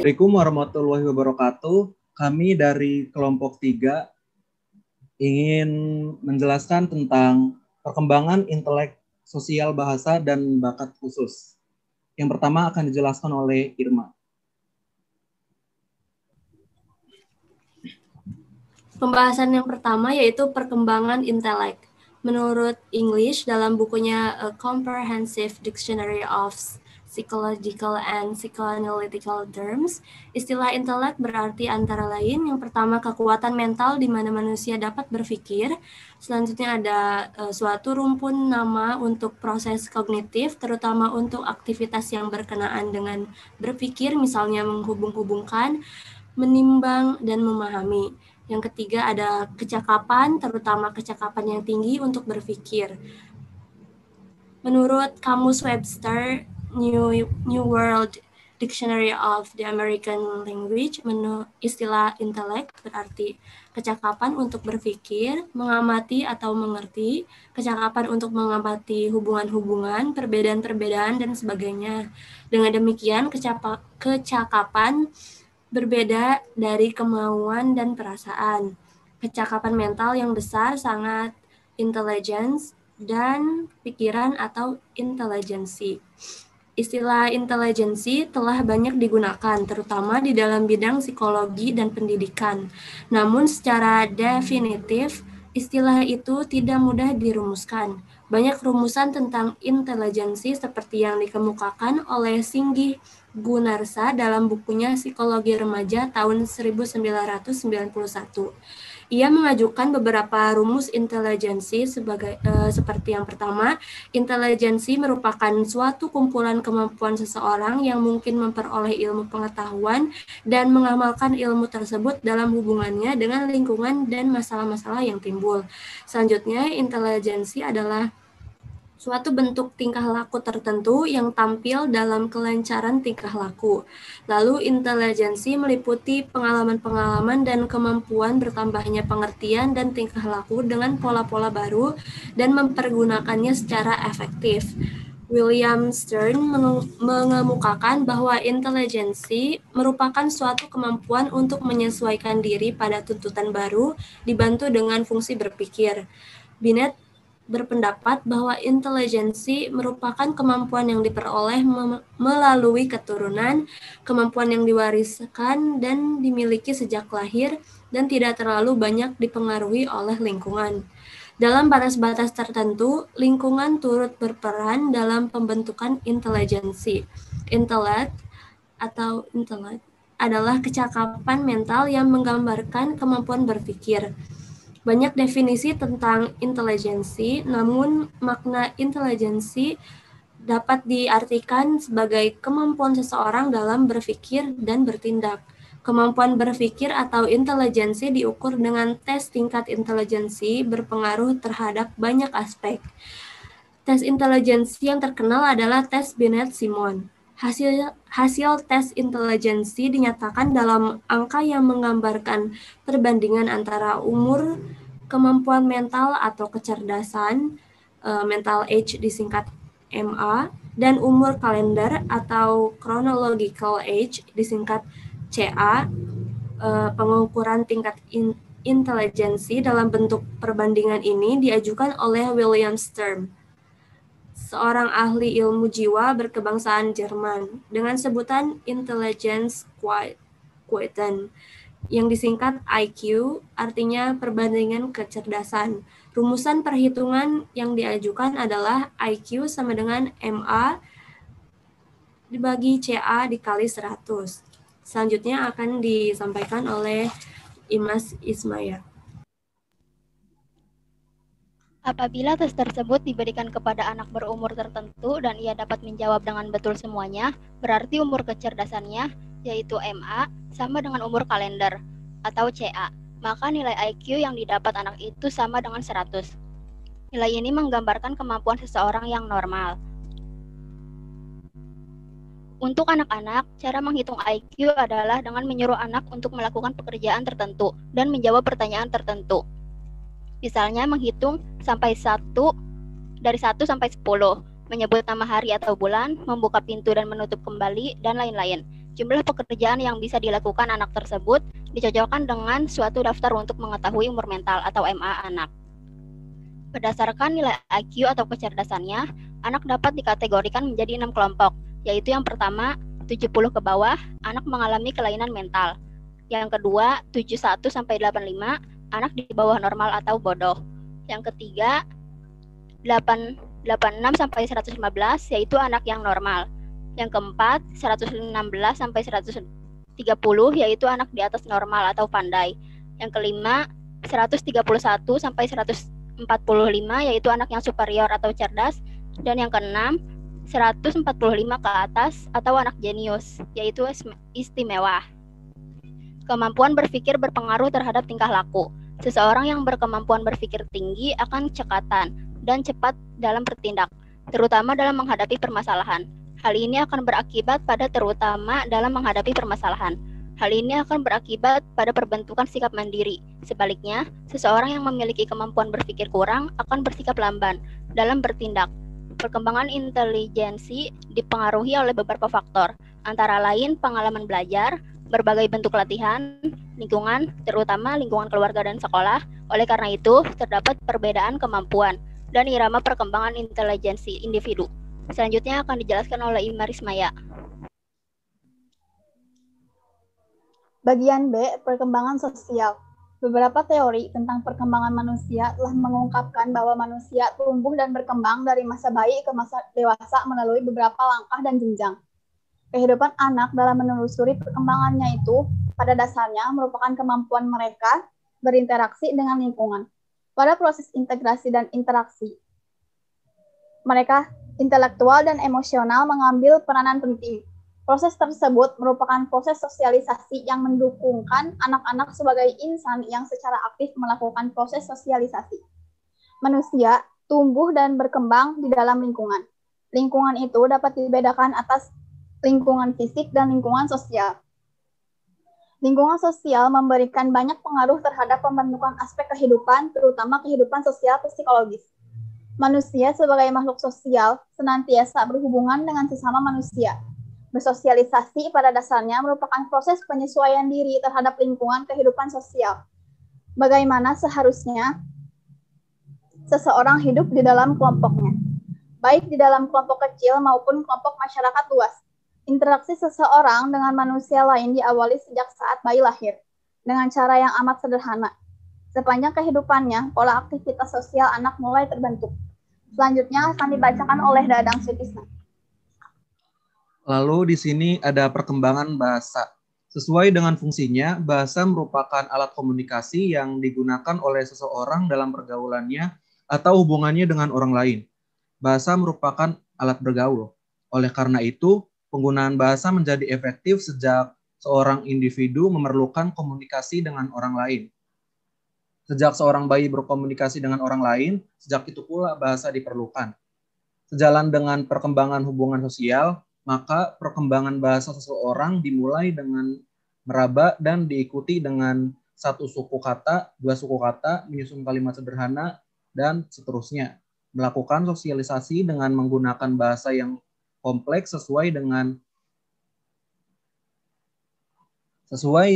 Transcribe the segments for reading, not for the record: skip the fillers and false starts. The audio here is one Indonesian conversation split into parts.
Assalamualaikum warahmatullahi wabarakatuh. Kami dari kelompok 3 ingin menjelaskan tentang perkembangan intelek sosial bahasa dan bakat khusus. Yang pertama akan dijelaskan oleh Irma. Pembahasan yang pertama yaitu perkembangan intelek. Menurut English, dalam bukunya A Comprehensive Dictionary of Psychological and Psychoanalytical Terms, istilah intelek berarti antara lain yang pertama kekuatan mental di mana manusia dapat berpikir, selanjutnya ada suatu rumpun nama untuk proses kognitif, terutama untuk aktivitas yang berkenaan dengan berpikir, misalnya menghubung-hubungkan, menimbang, dan memahami. Yang ketiga ada kecakapan, terutama kecakapan yang tinggi untuk berpikir. Menurut Kamus Webster, New World Dictionary of the American Language, istilah intelek berarti kecakapan untuk berpikir, mengamati atau mengerti, kecakapan untuk mengamati hubungan-hubungan, perbedaan-perbedaan, dan sebagainya. Dengan demikian, kecakapan berbeda dari kemauan dan perasaan. Kecakapan mental yang besar sangat intelligence dan pikiran atau intelijensi. Istilah intelijensi telah banyak digunakan, terutama di dalam bidang psikologi dan pendidikan. Namun secara definitif, istilah itu tidak mudah dirumuskan. Banyak rumusan tentang intelijensi seperti yang dikemukakan oleh Singgih Gunarsa dalam bukunya Psikologi Remaja tahun 1991. Ia mengajukan beberapa rumus intelijensi seperti yang pertama, intelijensi merupakan suatu kumpulan kemampuan seseorang yang mungkin memperoleh ilmu pengetahuan dan mengamalkan ilmu tersebut dalam hubungannya dengan lingkungan dan masalah-masalah yang timbul. Selanjutnya, intelijensi adalah suatu bentuk tingkah laku tertentu yang tampil dalam kelancaran tingkah laku. Lalu intelijensi meliputi pengalaman-pengalaman dan kemampuan bertambahnya pengertian dan tingkah laku dengan pola-pola baru dan mempergunakannya secara efektif. William Stern mengemukakan bahwa intelijensi merupakan suatu kemampuan untuk menyesuaikan diri pada tuntutan baru dibantu dengan fungsi berpikir. Binet berpendapat bahwa intelijensi merupakan kemampuan yang diperoleh melalui keturunan, kemampuan yang diwariskan dan dimiliki sejak lahir, dan tidak terlalu banyak dipengaruhi oleh lingkungan. Dalam batas-batas tertentu, lingkungan turut berperan dalam pembentukan intelijensi. Intellect adalah kecakapan mental yang menggambarkan kemampuan berpikir. Banyak definisi tentang intelijensi, namun makna intelijensi dapat diartikan sebagai kemampuan seseorang dalam berpikir dan bertindak. Kemampuan berpikir atau intelijensi diukur dengan tes tingkat intelijensi berpengaruh terhadap banyak aspek. Tes intelijensi yang terkenal adalah tes Binet-Simon. Hasil tes intelijensi dinyatakan dalam angka yang menggambarkan perbandingan antara umur, kemampuan mental atau kecerdasan, mental age disingkat MA, dan umur kalender atau chronological age disingkat CA. Pengukuran tingkat intelijensi dalam bentuk perbandingan ini diajukan oleh William Stern, seorang ahli ilmu jiwa berkebangsaan Jerman, dengan sebutan Intelligence Quotient, yang disingkat IQ, artinya perbandingan kecerdasan. Rumusan perhitungan yang diajukan adalah IQ sama dengan MA dibagi CA dikali 100. Selanjutnya akan disampaikan oleh Imas Ismail. Apabila tes tersebut diberikan kepada anak berumur tertentu dan ia dapat menjawab dengan betul semuanya, berarti umur kecerdasannya, yaitu MA, sama dengan umur kalender, atau CA. Maka nilai IQ yang didapat anak itu sama dengan 100. Nilai ini menggambarkan kemampuan seseorang yang normal. Untuk anak-anak, cara menghitung IQ adalah dengan menyuruh anak untuk melakukan pekerjaan tertentu dan menjawab pertanyaan tertentu. Misalnya menghitung sampai 1 sampai 10, menyebut nama hari atau bulan, membuka pintu dan menutup kembali, dan lain-lain. Jumlah pekerjaan yang bisa dilakukan anak tersebut dicocokkan dengan suatu daftar untuk mengetahui umur mental atau MA anak. Berdasarkan nilai IQ atau kecerdasannya, anak dapat dikategorikan menjadi 6 kelompok, yaitu yang pertama, 70 ke bawah, anak mengalami kelainan mental. Yang kedua, 71 sampai 85, anak di bawah normal atau bodoh. Yang ketiga, 86 sampai 115, yaitu anak yang normal. Yang keempat, 116 sampai 130, yaitu anak di atas normal atau pandai. Yang kelima, 131 sampai 145, yaitu anak yang superior atau cerdas. Dan yang keenam, 145 ke atas atau anak jenius, yaitu istimewa. Kemampuan berpikir berpengaruh terhadap tingkah laku. Seseorang yang berkemampuan berpikir tinggi akan cekatan dan cepat dalam bertindak, terutama dalam menghadapi permasalahan. Hal ini akan berakibat pada terutama dalam menghadapi permasalahan. Hal ini akan berakibat pada perbentukan sikap mandiri. Sebaliknya, seseorang yang memiliki kemampuan berpikir kurang akan bersikap lamban dalam bertindak. Perkembangan intelijensi dipengaruhi oleh beberapa faktor, antara lain pengalaman belajar, berbagai bentuk latihan, lingkungan, terutama lingkungan keluarga dan sekolah. Oleh karena itu, terdapat perbedaan kemampuan dan irama perkembangan intelijensi individu. Selanjutnya akan dijelaskan oleh Imarismaya. Bagian B, perkembangan sosial. Beberapa teori tentang perkembangan manusia telah mengungkapkan bahwa manusia tumbuh dan berkembang dari masa bayi ke masa dewasa melalui beberapa langkah dan jenjang. Kehidupan anak dalam menelusuri perkembangannya itu pada dasarnya merupakan kemampuan mereka berinteraksi dengan lingkungan. Pada proses integrasi dan interaksi, mereka intelektual dan emosional mengambil peranan penting. Proses tersebut merupakan proses sosialisasi yang mendukungkan anak-anak sebagai insan yang secara aktif melakukan proses sosialisasi. Manusia tumbuh dan berkembang di dalam lingkungan. Lingkungan itu dapat dibedakan atas lingkungan fisik dan lingkungan sosial. Lingkungan sosial memberikan banyak pengaruh terhadap pembentukan aspek kehidupan, terutama kehidupan sosial psikologis. Manusia sebagai makhluk sosial senantiasa berhubungan dengan sesama manusia. Bersosialisasi pada dasarnya merupakan proses penyesuaian diri terhadap lingkungan kehidupan sosial. Bagaimana seharusnya seseorang hidup di dalam kelompoknya, baik di dalam kelompok kecil maupun kelompok masyarakat luas. Interaksi seseorang dengan manusia lain diawali sejak saat bayi lahir, dengan cara yang amat sederhana. Sepanjang kehidupannya, pola aktivitas sosial anak mulai terbentuk. Selanjutnya akan dibacakan oleh Dadang Sutisna. Lalu di sini ada perkembangan bahasa. Sesuai dengan fungsinya, bahasa merupakan alat komunikasi yang digunakan oleh seseorang dalam pergaulannya atau hubungannya dengan orang lain. Bahasa merupakan alat bergaul. Oleh karena itu, penggunaan bahasa menjadi efektif sejak seorang individu memerlukan komunikasi dengan orang lain. Sejak seorang bayi berkomunikasi dengan orang lain, sejak itu pula bahasa diperlukan. Sejalan dengan perkembangan hubungan sosial, maka perkembangan bahasa seseorang dimulai dengan meraba dan diikuti dengan satu suku kata, dua suku kata, menyusun kalimat sederhana, dan seterusnya. Melakukan sosialisasi dengan menggunakan bahasa yang kompleks sesuai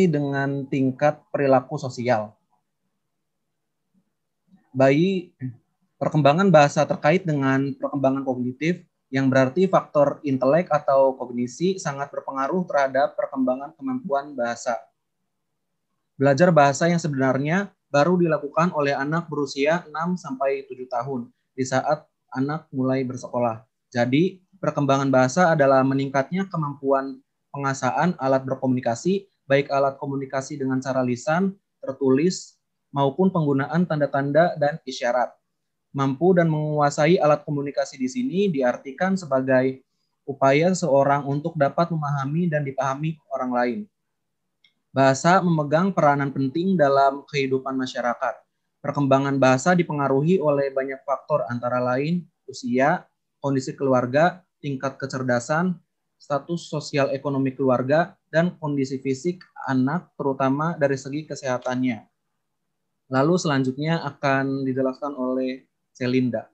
dengan tingkat perilaku sosial. Perkembangan bahasa terkait dengan perkembangan kognitif, yang berarti faktor intelek atau kognisi sangat berpengaruh terhadap perkembangan kemampuan bahasa. Belajar bahasa yang sebenarnya baru dilakukan oleh anak berusia 6-7 tahun, di saat anak mulai bersekolah. Jadi, perkembangan bahasa adalah meningkatnya kemampuan pengasaan alat berkomunikasi, baik alat komunikasi dengan cara lisan, tertulis, maupun penggunaan tanda-tanda dan isyarat. Mampu dan menguasai alat komunikasi di sini diartikan sebagai upaya seorang untuk dapat memahami dan dipahami orang lain. Bahasa memegang peranan penting dalam kehidupan masyarakat. Perkembangan bahasa dipengaruhi oleh banyak faktor antara lain usia, kondisi keluarga, tingkat kecerdasan, status sosial ekonomi keluarga, dan kondisi fisik anak terutama dari segi kesehatannya. Lalu selanjutnya akan dijelaskan oleh Selinda.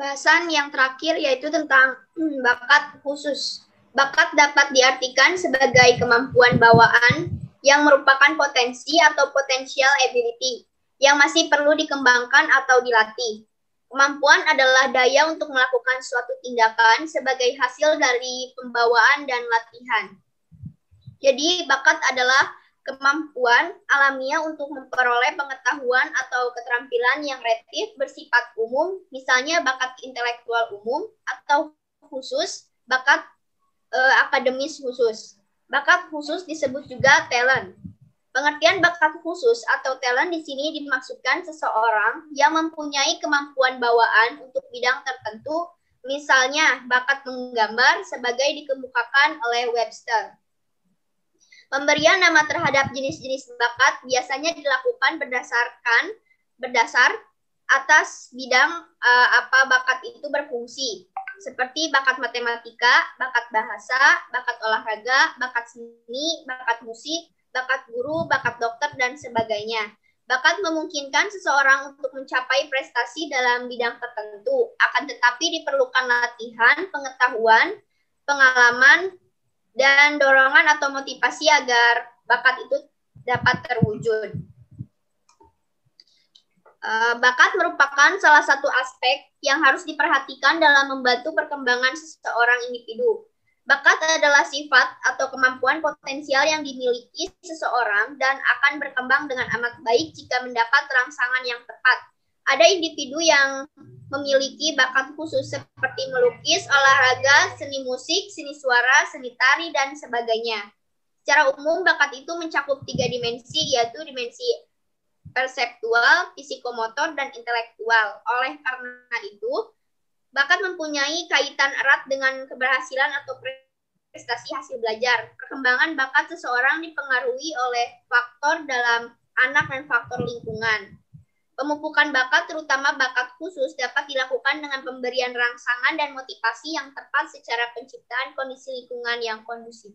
Bahasan yang terakhir yaitu tentang bakat khusus. Bakat dapat diartikan sebagai kemampuan bawaan yang merupakan potensi atau potential ability yang masih perlu dikembangkan atau dilatih. Kemampuan adalah daya untuk melakukan suatu tindakan sebagai hasil dari pembawaan dan latihan. Jadi, bakat adalah kemampuan alamiah untuk memperoleh pengetahuan atau keterampilan yang relatif bersifat umum, misalnya bakat intelektual umum atau khusus, bakat akademis khusus. Bakat khusus disebut juga talent. Pengertian bakat khusus atau talent di sini dimaksudkan seseorang yang mempunyai kemampuan bawaan untuk bidang tertentu, misalnya bakat menggambar sebagai dikemukakan oleh Webster. Pemberian nama terhadap jenis-jenis bakat biasanya dilakukan berdasar atas bidang apa bakat itu berfungsi, seperti bakat matematika, bakat bahasa, bakat olahraga, bakat seni, bakat musik, bakat guru, bakat dokter, dan sebagainya. Bakat memungkinkan seseorang untuk mencapai prestasi dalam bidang tertentu, akan tetapi diperlukan latihan, pengetahuan, pengalaman, dan dorongan atau motivasi agar bakat itu dapat terwujud. Bakat merupakan salah satu aspek yang harus diperhatikan dalam membantu perkembangan seseorang individu. Bakat adalah sifat atau kemampuan potensial yang dimiliki seseorang dan akan berkembang dengan amat baik jika mendapat rangsangan yang tepat. Ada individu yang memiliki bakat khusus seperti melukis, olahraga, seni musik, seni suara, seni tari, dan sebagainya. Secara umum, bakat itu mencakup 3 dimensi, yaitu dimensi perseptual, psikomotor, dan intelektual. Oleh karena itu, bakat mempunyai kaitan erat dengan keberhasilan atau prestasi hasil belajar. Perkembangan bakat seseorang dipengaruhi oleh faktor dalam anak dan faktor lingkungan. Pemupukan bakat, terutama bakat khusus, dapat dilakukan dengan pemberian rangsangan dan motivasi yang tepat secara penciptaan kondisi lingkungan yang kondusif.